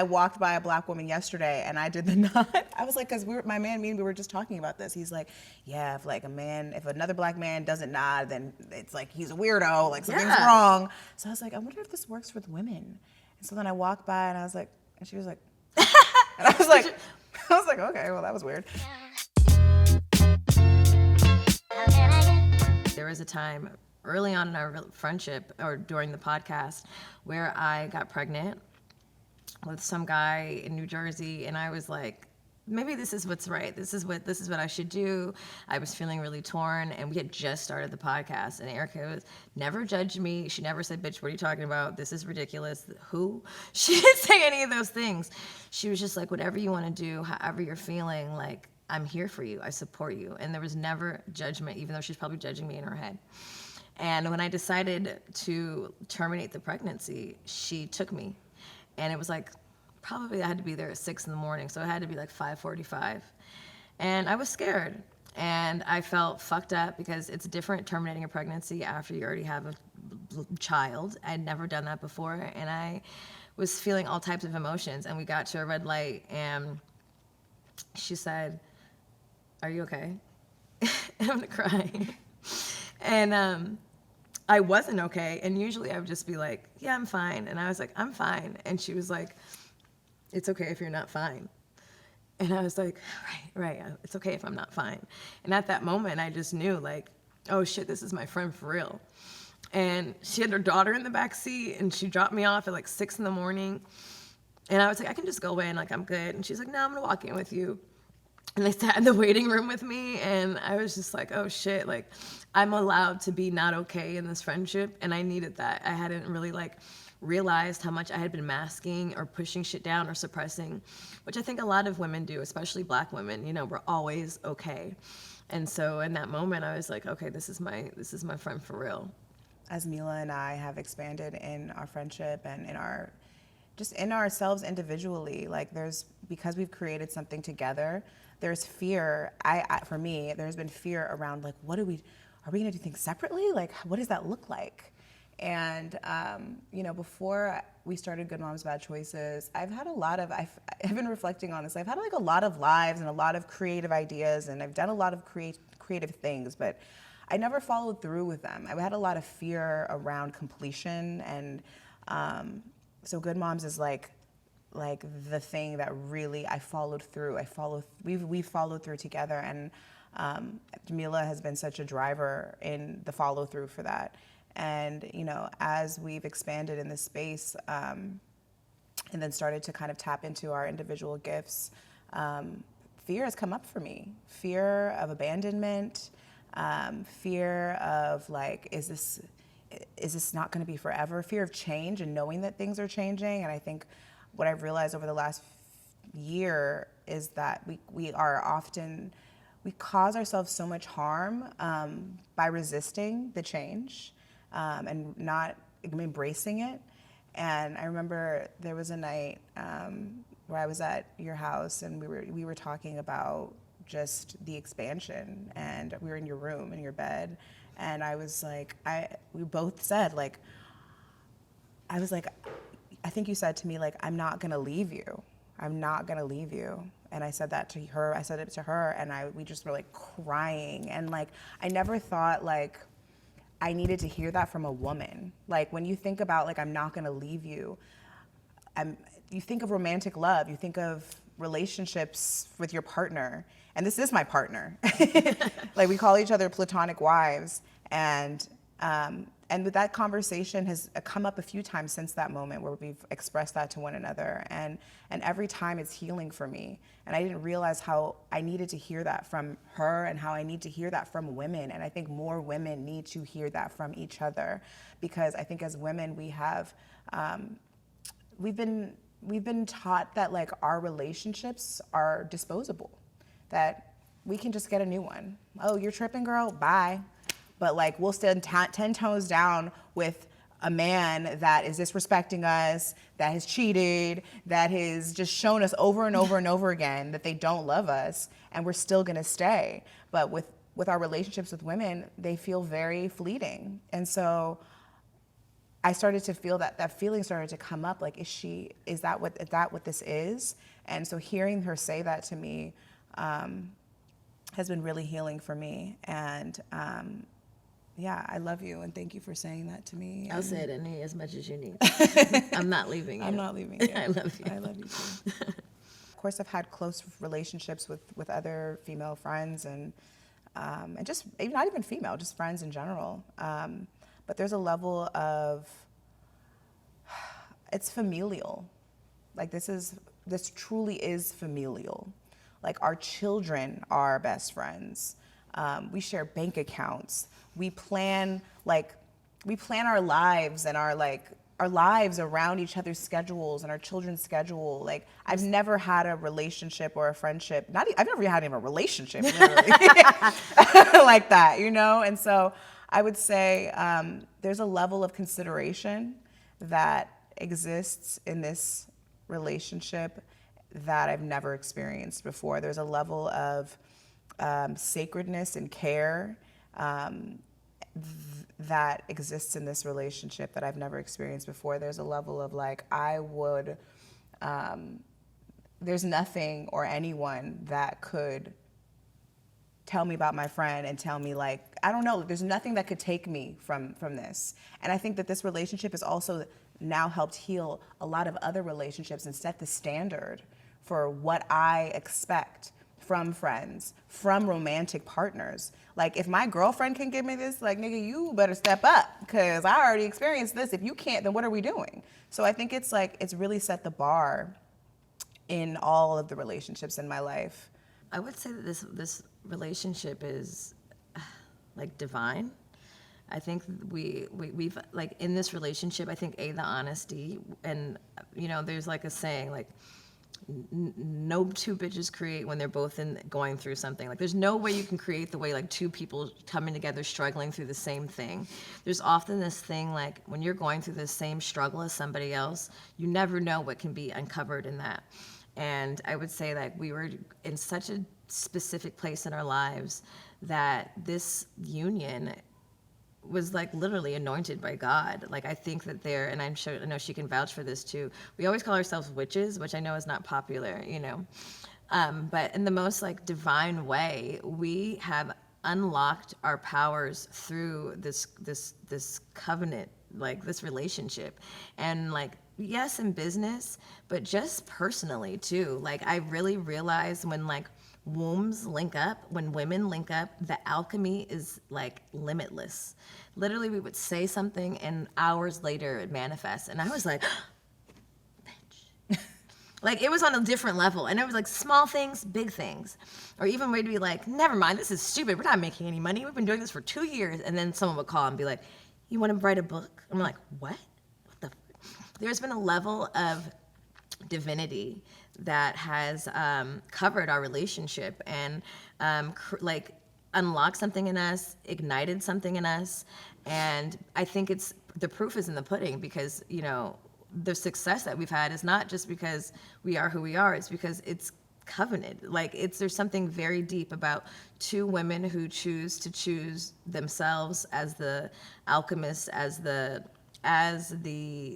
I walked by a black woman yesterday and I did the nod. I was like, because my man, me and we were just talking about this. He's like, yeah, if another black man doesn't nod, then it's like he's a weirdo, like something's wrong. So I was like, I wonder if this works with women. And so then I walked by and I was like, and she was like, and I was like, okay, well, that was weird. There was a time early on in our friendship or during the podcast where I got pregnant with some guy in New Jersey, and I was like, maybe this is what's right. This is what I should do. I was feeling really torn, and we had just started the podcast, and Erica never judged me. She never said, bitch, what are you talking about? This is ridiculous. Who? She didn't say any of those things. She was just like, whatever you want to do, however you're feeling, like, I'm here for you. I support you. And there was never judgment, even though she's probably judging me in her head. And when I decided to terminate the pregnancy, she took me. And it was like, probably I had to be there at 6 a.m, so it had to be like 5:45. And I was scared. And I felt fucked up because it's different terminating a pregnancy after you already have a child. I'd never done that before. And I was feeling all types of emotions. And we got to a red light, and she said, are you okay? I'm gonna cry. And I wasn't okay. And usually I would just be like, yeah, I'm fine. And I was like, I'm fine. And she was like, it's okay if you're not fine. And I was like, right, it's okay if I'm not fine. And at that moment, I just knew, like, oh shit, this is my friend for real. And she had her daughter in the back seat, and she dropped me off at like 6 a.m. And I was like, I can just go in, like, I'm good. And she's like, no, I'm gonna walk in with you. And they sat in the waiting room with me, and I was just like, oh shit, like, I'm allowed to be not okay in this friendship, and I needed that. I hadn't really, like, realized how much I had been masking or pushing shit down or suppressing, which I think a lot of women do, especially black women. You know, we're always okay. And so in that moment, I was like, okay, this is my friend for real. As Mila and I have expanded in our friendship and in ourselves individually, like, because we've created something together, there's fear. For me, there's been fear around, like, are we gonna do things separately? Like, what does that look like? And, before we started Good Moms, Bad Choices, I've been reflecting on this. I've had like a lot of lives and a lot of creative ideas, and I've done a lot of creative things, but I never followed through with them. I had a lot of fear around completion, and so Good Moms is like the thing that really I followed through. We've followed through together, and Jamilah has been such a driver in the follow through for that. And as we've expanded in this space, and then started to kind of tap into our individual gifts, fear has come up for me. Fear of abandonment, fear of, like, is this not going to be forever? Fear of change and knowing that things are changing. And I think what I've realized over the last year is that we cause ourselves so much harm by resisting the change and not embracing it. And I remember there was a night where I was at your house, and we were talking about just the expansion, and we were in your room, in your bed, and I was like, we both said, like, I was like, I think you said to me, like, I'm not gonna leave you. I'm not gonna leave you. And I said that to her. I said it to her, and we just were like crying. And, like, I never thought, like, I needed to hear that from a woman. Like, when you think about, like, I'm not gonna leave you, you think of romantic love. You think of relationships with your partner. And this is my partner. Like, we call each other Platonic wives. And that conversation has come up a few times since that moment where we've expressed that to one another. And every time it's healing for me. And I didn't realize how I needed to hear that from her, and how I need to hear that from women. And I think more women need to hear that from each other, because I think as women we have, we've been taught that, like, our relationships are disposable, that we can just get a new one. Oh, you're tripping, girl? Bye. But, like, we'll stand 10 toes down with a man that is disrespecting us, that has cheated, that has just shown us over and over and over again that they don't love us, and we're still gonna stay. But with our relationships with women, they feel very fleeting. And so I started to feel that feeling started to come up. Like, is that what this is? And so hearing her say that to me has been really healing for me. And yeah, I love you, and thank you for saying that to me. I'll say it as much as you need. I'm not leaving you. I'm not leaving you. I love you. I love you too. Of course, I've had close relationships with other female friends, and just not even female, just friends in general. But there's a level of, it's familial. Like, this truly is familial. Like, our children are our best friends. We share bank accounts. We plan our lives and our lives around each other's schedules and our children's schedule. Like, I've never had a relationship or a friendship. I've never had even a relationship literally, like that, you know? And so I would say there's a level of consideration that exists in this relationship that I've never experienced before. There's a level of sacredness and care that exists in this relationship that I've never experienced before. There's a level of there's nothing or anyone that could tell me about my friend and tell me, like, I don't know, there's nothing that could take me from this. And I think that this relationship has also now helped heal a lot of other relationships and set the standard for what I expect from friends, from romantic partners. Like, if my girlfriend can give me this, like, nigga, you better step up, because I already experienced this. If you can't, then what are we doing? So I think it's really set the bar in all of the relationships in my life. I would say that this relationship is like divine. I think we've like in this relationship, I think the honesty, and you know, there's like a saying like, no two bitches create when they're both going through something. Like, there's no way you can create the way like two people coming together struggling through the same thing. There's often this thing like, when you're going through the same struggle as somebody else, you never know what can be uncovered in that. And I would say that we were in such a specific place in our lives that this union was like literally anointed by God. Like, I think that and I know she can vouch for this too. We always call ourselves witches, which I know is not popular, you know. But in the most like divine way, we have unlocked our powers through this covenant, like this relationship. And like, yes, in business, but just personally too. Like, I really realized when like wombs link up, when women link up, the alchemy is like limitless. Literally, we would say something and hours later it manifests. And I was like, bitch. Like, it was on a different level. And it was like small things, big things. Or even we'd be like, never mind, this is stupid. We're not making any money. We've been doing this for 2 years. And then someone would call and be like, you want to write a book? I'm like, what? What the fuck? There's been a level of divinity that has covered our relationship and like unlocked something in us, ignited something in us. And I think the proof is in the pudding, because, you know, the success that we've had is not just because we are who we are, it's because it's covenant. Like, there's something very deep about two women who choose themselves as the alchemist, as the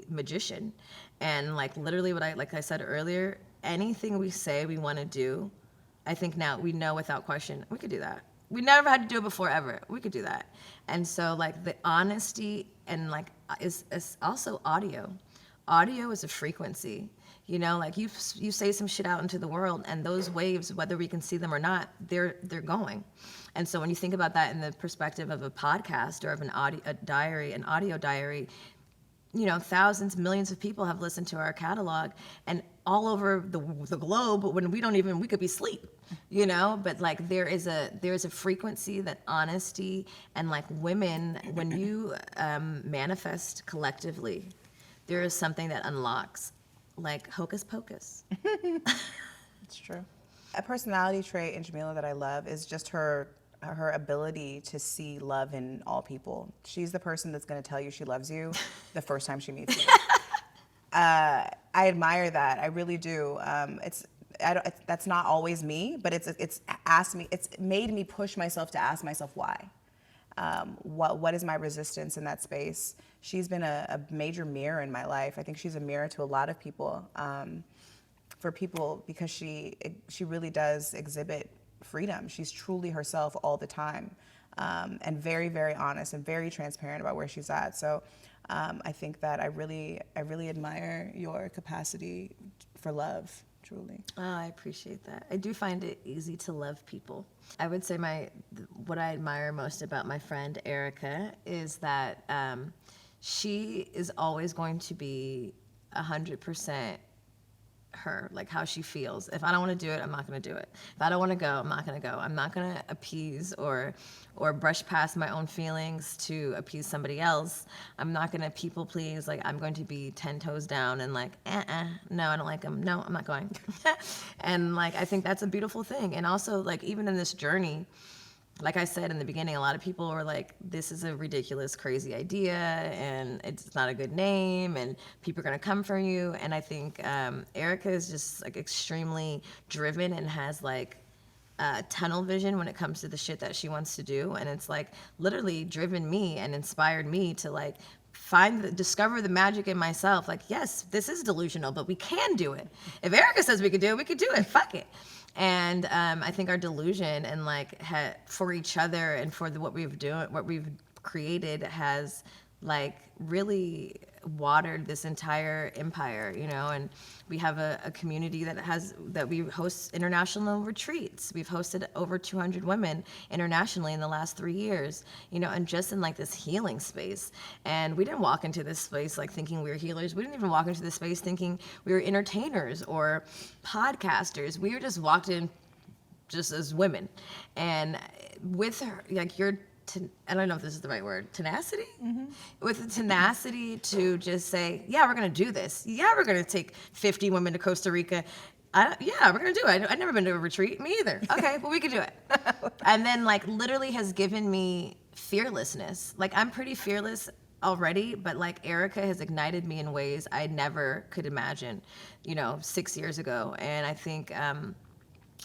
magician. And like, literally like I said earlier, anything we say we want to do, I think now we know without question we could do that. We never had to do it before ever. We could do that. And so like the honesty and like is also audio. Audio is a frequency. You know, like you say some shit out into the world, and those waves, whether we can see them or not, they're going. And so when you think about that in the perspective of a podcast or of an audio diary, you know, thousands, millions of people have listened to our catalog, and all over the globe, when we could be asleep, you know. But like there is a frequency, that honesty, and like women, when you manifest collectively, there is something that unlocks, like hocus pocus. It's true. A personality trait in Jamilah that I love is just her ability to see love in all people. She's the person that's going to tell you she loves you the first time she meets you. I admire that. I really do. That's not always me, but it's made me push myself to ask myself why. What is my resistance in that space? she's been a major mirror in my life. I think she's a mirror to a lot of people, for people, because she really does exhibit freedom. She's truly herself all the time, and very, very honest and very transparent about where she's at. So I think that I really admire your capacity for love, truly. Oh, I appreciate that. I do find it easy to love people. I would say what I admire most about my friend Erica is that she is always going to be 100% her, like how she feels. If I don't want to do it, I'm not going to do it. If I don't want to go, I'm not going to go. I'm not going to appease or brush past my own feelings to appease somebody else. I'm not going to people please. Like, I'm going to be 10 toes down and like, no, I don't like him. No, I'm not going. And like, I think that's a beautiful thing. And also, like, even in this journey, like I said in the beginning, a lot of people were like, this is a ridiculous, crazy idea, and it's not a good name, and people are going to come for you. And I think Erica is just like extremely driven and has like tunnel vision when it comes to the shit that she wants to do. And it's like literally driven me and inspired me to like discover the magic in myself. Like, yes, this is delusional, but we can do it. If Erica says we could do it, we could do it. Fuck it. And I think our delusion and like for each other and for what we've created has like really watered this entire empire, you know. And we have a community that we host international retreats. We've hosted over 200 women internationally in the last 3 years, you know, and just in like this healing space. And we didn't walk into this space like thinking we were healers. We didn't even walk into this space thinking we were entertainers or podcasters. We were just walked in just as women. And with her, like I don't know if this is the right word, tenacity? Mm-hmm. With the tenacity to just say, yeah, we're going to do this. Yeah, we're going to take 50 women to Costa Rica. Yeah, we're going to do it. I've never been to a retreat. Me either. Okay, well, we could do it. And then, like, literally has given me fearlessness. Like, I'm pretty fearless already, but, like, Erica has ignited me in ways I never could imagine, 6 years ago. And I think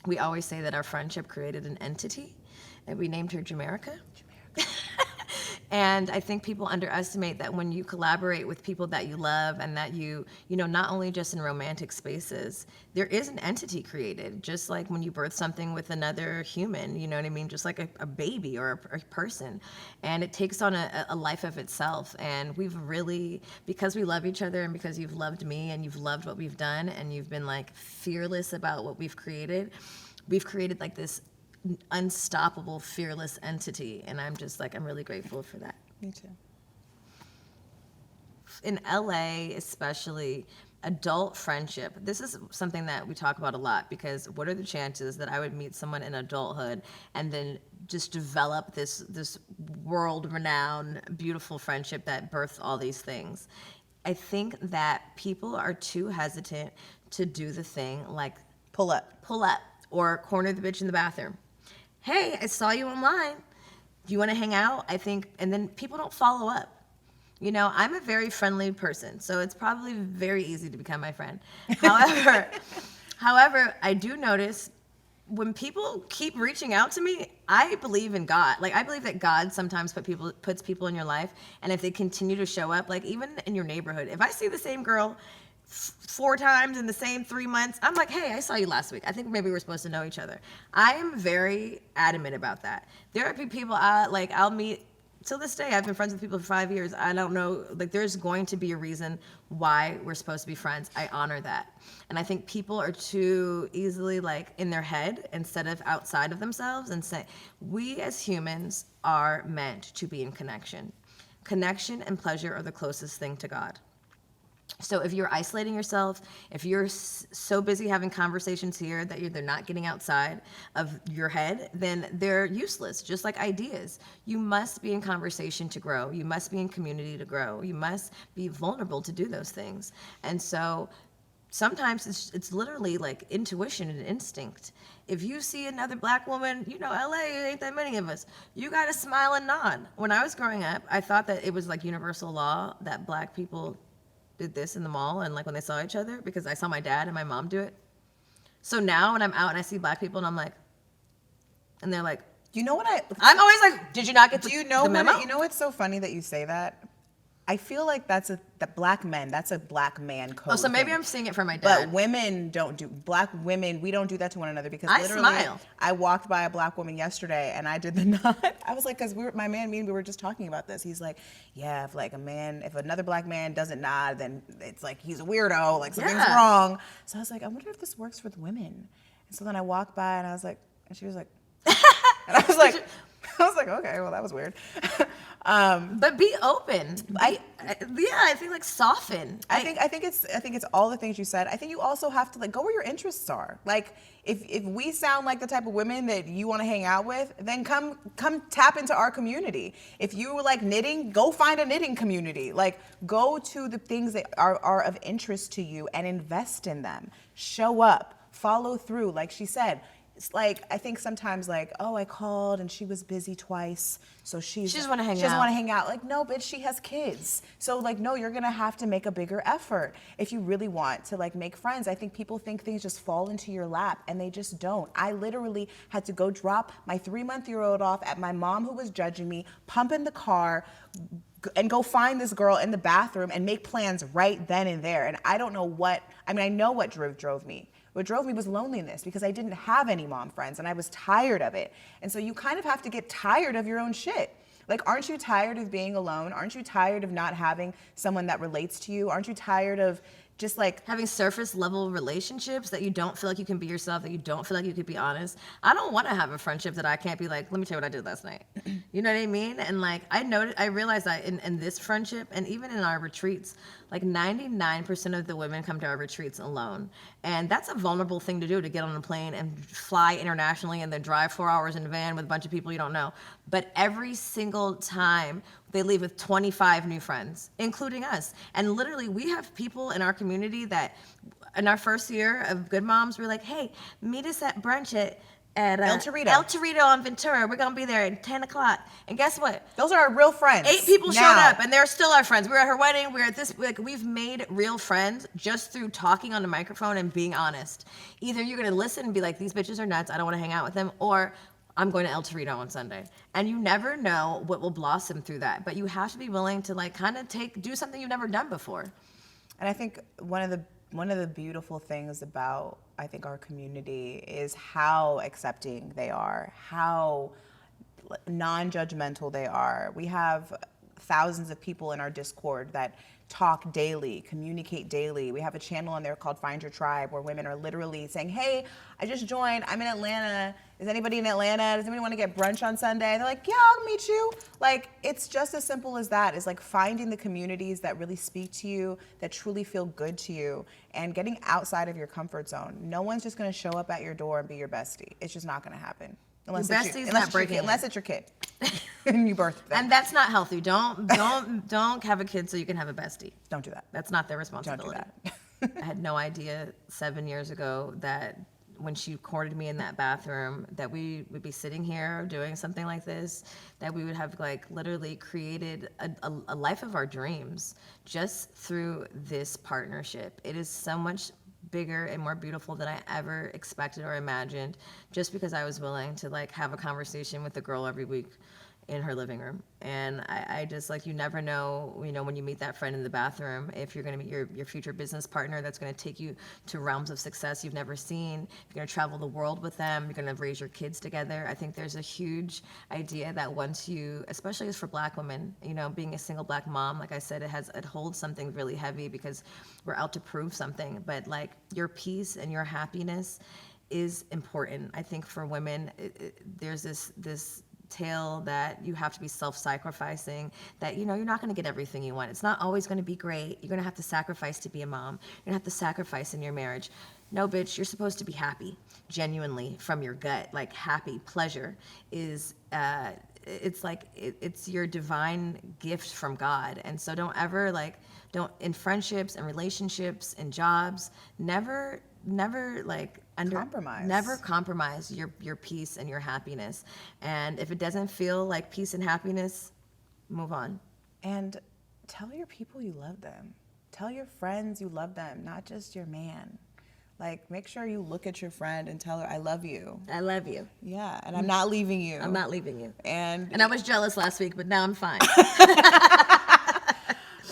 we always say that our friendship created an entity, and we named her JamErica. And I think people underestimate that when you collaborate with people that you love and that you not only just in romantic spaces, there is an entity created, just like when you birth something with another human, you know what I mean? Just like a baby or a person. And it takes on a life of itself. And we've really, because we love each other and because you've loved me and you've loved what we've done and you've been like fearless about what we've created like this unstoppable, fearless entity, and I'm really grateful for that. Me too. In LA, especially, adult friendship, this is something that we talk about a lot, because what are the chances that I would meet someone in adulthood and then just develop this world-renowned, beautiful friendship that births all these things? I think that people are too hesitant to do the thing like pull up, or corner the bitch in the bathroom. Hey, I saw you online. Do you want to hang out? I think, and then people don't follow up. I'm a very friendly person, so it's probably very easy to become my friend. However, I do notice when people keep reaching out to me, I believe in God. Like, I believe that God sometimes puts people in your life, and if they continue to show up, like even in your neighborhood, if I see the same girl 4 times in the same 3 months, I'm like, hey, I saw you last week. I think maybe we're supposed to know each other. I am very adamant about that. There are people I'll meet. Till this day, I've been friends with people for 5 years. I don't know, like, there's going to be a reason why we're supposed to be friends. I honor that. And I think people are too easily like in their head instead of outside of themselves and say, we as humans are meant to be in connection. Connection and pleasure are the closest thing to God. So if you're isolating yourself, if you're so busy having conversations here that they're not getting outside of your head, then they're useless, just like ideas. You must be in conversation to grow. You must be in community to grow. You must be vulnerable to do those things. And so sometimes it's literally like intuition and instinct. If you see another black woman, LA, ain't that many of us, you got to smile and nod. When I was growing up, I thought that it was like universal law that black people did this in the mall and like when they saw each other, because I saw my dad and my mom do it. So now when I'm out and I see black people and I'm like, and they're like, I'm always like, did you not get the memo? You know what's so funny that you say that? I feel like that's a black man code. Oh, so maybe thing. I'm seeing it from my dad. But women don't do, black women, we don't do that to one another because I literally smile. I walked by a black woman yesterday and I did the nod. I was like, because my man, me and we were just talking about this. He's like, yeah, if another black man doesn't nod, then it's like he's a weirdo, like something's wrong. So I was like, I wonder if this works with women. And so then I walked by and I was like, and she was like, and I was like, okay, well that was weird. But be open. I think like soften. I think it's all the things you said. I think you also have to like go where your interests are. Like if we sound like the type of women that you want to hang out with, then come tap into our community. If you like knitting, go find a knitting community. Like go to the things that are of interest to you and invest in them. Show up, follow through. Like she said, it's like I think sometimes like, oh, I called and she was busy twice, so she just want to hang out. She doesn't want to hang out. Like no, bitch, she has kids. So like no, you're gonna have to make a bigger effort if you really want to like make friends. I think people think things just fall into your lap and they just don't. I literally had to go drop my 3-month-old off at my mom who was judging me, pump in the car, and go find this girl in the bathroom and make plans right then and there. And I don't know what, I mean, I know what drove me. What drove me was loneliness because I didn't have any mom friends and I was tired of it. And so you kind of have to get tired of your own shit. Like, aren't you tired of being alone? Aren't you tired of not having someone that relates to you? Aren't you tired of just like having surface level relationships that you don't feel like you can be yourself, that you don't feel like you could be honest? I don't want to have a friendship that I can't be like, let me tell you what I did last night. You know what I mean? And like I realized that in this friendship and even in our retreats, like 99% of the women come to our retreats alone. And that's a vulnerable thing to do, to get on a plane and fly internationally and then drive 4 hours in a van with a bunch of people you don't know. But every single time they leave with 25 new friends, including us. And literally we have people in our community that in our first year of Good Moms, we're like, hey, meet us at brunch at El Torito on Ventura. We're gonna be there at 10 o'clock. And guess what? Those are our real friends. 8 people showed up, and they're still our friends. We're at her wedding. We're at this. Like, we've made real friends just through talking on the microphone and being honest. Either you're gonna listen and be like, these bitches are nuts, I don't want to hang out with them, or I'm going to El Torito on Sunday. And you never know what will blossom through that. But you have to be willing to like kind of do something you've never done before. And I think one of the beautiful things about, I think, our community is how accepting they are, how non-judgmental they are. We have thousands of people in our Discord that talk daily, communicate daily. We have a channel on there called Find Your Tribe where women are literally saying, hey, I just joined, I'm in Atlanta. Is anybody in Atlanta? Does anybody want to get brunch on Sunday? And they're like, yeah, I'll meet you. Like, it's just as simple as that. It's like finding the communities that really speak to you, that truly feel good to you, and getting outside of your comfort zone. No one's just going to show up at your door and be your bestie. It's just not going to happen. Unless it's your kid. And you birthed them. And that's not healthy. Don't have a kid so you can have a bestie. Don't do that. That's not their responsibility. Don't do that. I had no idea 7 years ago that when she courted me in that bathroom, that we would be sitting here doing something like this, that we would have like literally created a life of our dreams just through this partnership. It is so much bigger and more beautiful than I ever expected or imagined, just because I was willing to like have a conversation with the girl every week in her living room. And I just like, you never know, when you meet that friend in the bathroom, if you're going to meet your future business partner that's going to take you to realms of success you've never seen. You're going to travel the world with them. You're going to raise your kids together. I think there's a huge idea that once you, especially as for Black women, being a single Black mom, like I said, it holds something really heavy because we're out to prove something. But like your peace and your happiness is important. I think for women, there's this tale that you have to be self-sacrificing, that you're not going to get everything you want. It's not always going to be great. You're going to have to sacrifice to be a mom. You're going to have to sacrifice in your marriage. No, bitch, you're supposed to be happy, genuinely, from your gut. Like, happy, pleasure is it's your divine gift from God. And so don't ever in friendships and relationships and jobs, never compromise your peace and your happiness. And if it doesn't feel like peace and happiness, move on. And tell your people you love them. Tell your friends you love them, not just your man. Like, make sure you look at your friend and tell her, I love you. I love you. Yeah, and I'm not leaving you. I'm not leaving you. And I was jealous last week, but now I'm fine.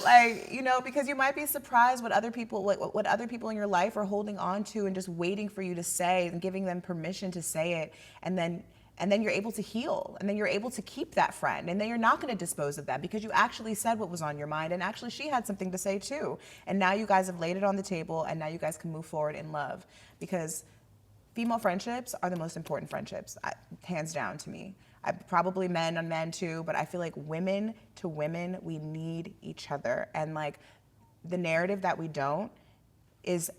Like, you know, because you might be surprised what other people, what other people in your life are holding on to and just waiting for you to say and giving them permission to say it. And then you're able to heal, and then you're able to keep that friend, and then you're not going to dispose of that because you actually said what was on your mind, and actually she had something to say too. And now you guys have laid it on the table, and now you guys can move forward in love, because female friendships are the most important friendships, hands down to me. Probably men on men too, but I feel like women to women, we need each other. And like the narrative that we don't is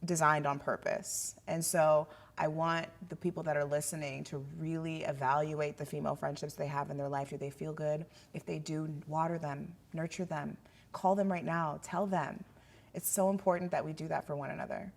designed on purpose. And so I want the people that are listening to really evaluate the female friendships they have in their life. Do they feel good? If they do, water them, nurture them, call them right now, tell them. It's so important that we do that for one another.